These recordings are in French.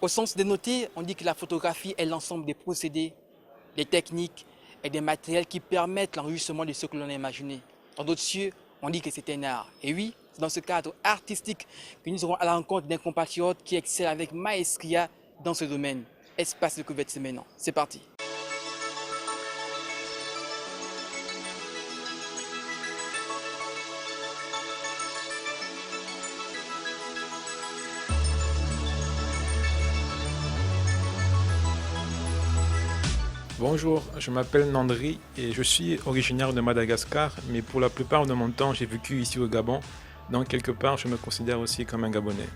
Au sens dénoté, on dit que la photographie est l'ensemble des procédés, des techniques et des matériels qui permettent l'enregistrement de ce que l'on a imaginé. Dans d'autres cieux, on dit que c'est un art. Et oui, c'est dans ce cadre artistique que nous serons à la rencontre d'un compatriote qui excelle avec maestria dans ce domaine. Espace découverte, c'est maintenant. C'est parti. Bonjour, je m'appelle Nandri et je suis originaire de Madagascar, mais pour la plupart de mon temps, j'ai vécu ici au Gabon, donc quelque part, je me considère aussi comme un Gabonais.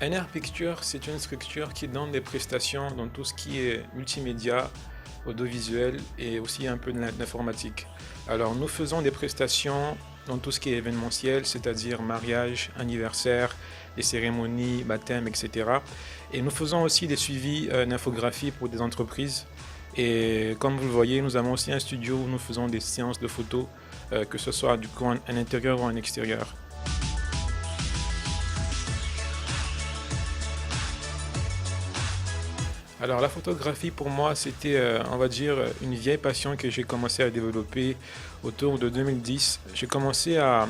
Un Air Picture, c'est une structure qui donne des prestations dans tout ce qui est multimédia, audiovisuel et aussi un peu de l'informatique. Alors nous faisons des prestations dans tout ce qui est événementiel, c'est-à-dire mariage, anniversaire, les cérémonies, baptême, etc. Et nous faisons aussi des suivis d'infographie pour des entreprises. Et comme vous le voyez, nous avons aussi un studio où nous faisons des séances de photos, que ce soit du coup en intérieur ou en extérieur. Alors la photographie pour moi c'était on va dire une vieille passion que j'ai commencé à développer autour de 2010. J'ai commencé à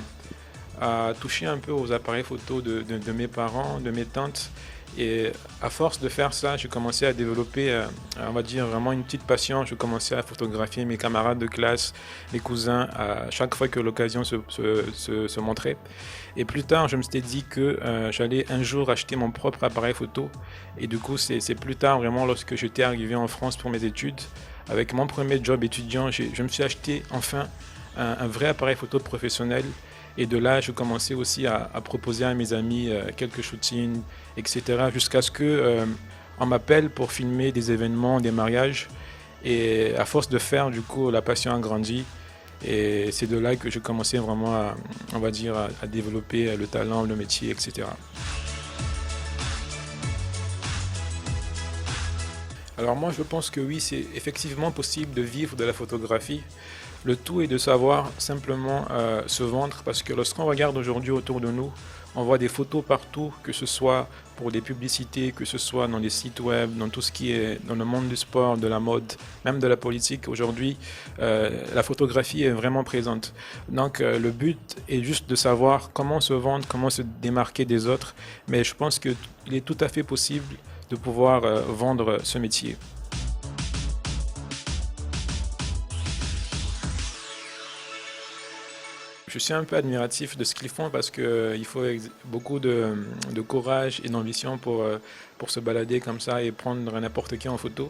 toucher un peu aux appareils photo de mes parents, de mes tantes. Et à force de faire ça, j'ai commencé à développer, on va dire, vraiment une petite passion. Je commençais à photographier mes camarades de classe, mes cousins, à chaque fois que l'occasion se montrait. Et plus tard, je me suis dit que j'allais un jour acheter mon propre appareil photo. Et du coup, c'est plus tard, vraiment, lorsque j'étais arrivé en France pour mes études, avec mon premier job étudiant, je me suis acheté enfin un vrai appareil photo professionnel. Et de là, je commençais aussi à proposer à mes amis quelques shootings, etc. Jusqu'à ce que on m'appelle pour filmer des événements, des mariages. Et à force de faire, du coup, la passion a grandi. Et c'est de là que je commençais vraiment à, on va dire, à développer le talent, le métier, etc. Alors moi, je pense que oui, c'est effectivement possible de vivre de la photographie. Le tout est de savoir simplement se vendre parce que lorsqu'on regarde aujourd'hui autour de nous, on voit des photos partout, que ce soit pour des publicités, que ce soit dans des sites web, dans tout ce qui est dans le monde du sport, de la mode, même de la politique. Aujourd'hui, la photographie est vraiment présente. Donc le but est juste de savoir comment se vendre, comment se démarquer des autres. Mais je pense qu'il est tout à fait possible de pouvoir vendre ce métier. Je suis un peu admiratif de ce qu'ils font parce qu'il faut beaucoup de courage et d'ambition pour se balader comme ça et prendre n'importe qui en photo.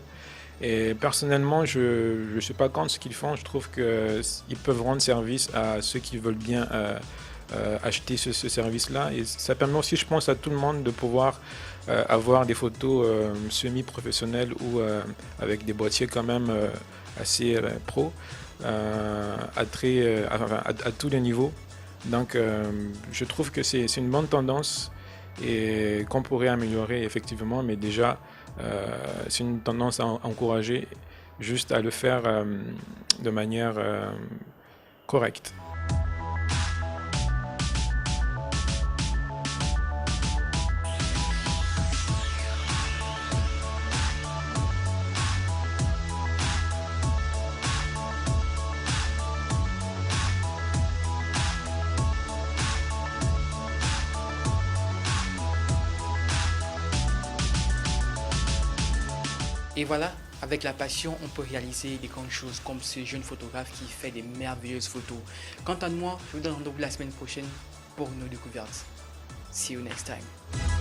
Et personnellement, je ne suis pas contre ce qu'ils font. Je trouve qu'ils peuvent rendre service à ceux qui veulent bien acheter ce service-là. Et ça permet aussi, je pense, à tout le monde de pouvoir avoir des photos semi-professionnelles ou avec des boîtiers quand même assez pro. À tous les niveaux. Donc je trouve que c'est une bonne tendance et qu'on pourrait améliorer effectivement, mais déjà c'est une tendance à encourager, juste à le faire de manière correcte. Et voilà, avec la passion, on peut réaliser des grandes choses comme ce jeune photographe qui fait des merveilleuses photos. Quant à moi, je vous donne rendez-vous la semaine prochaine pour une autre découverte. See you next time.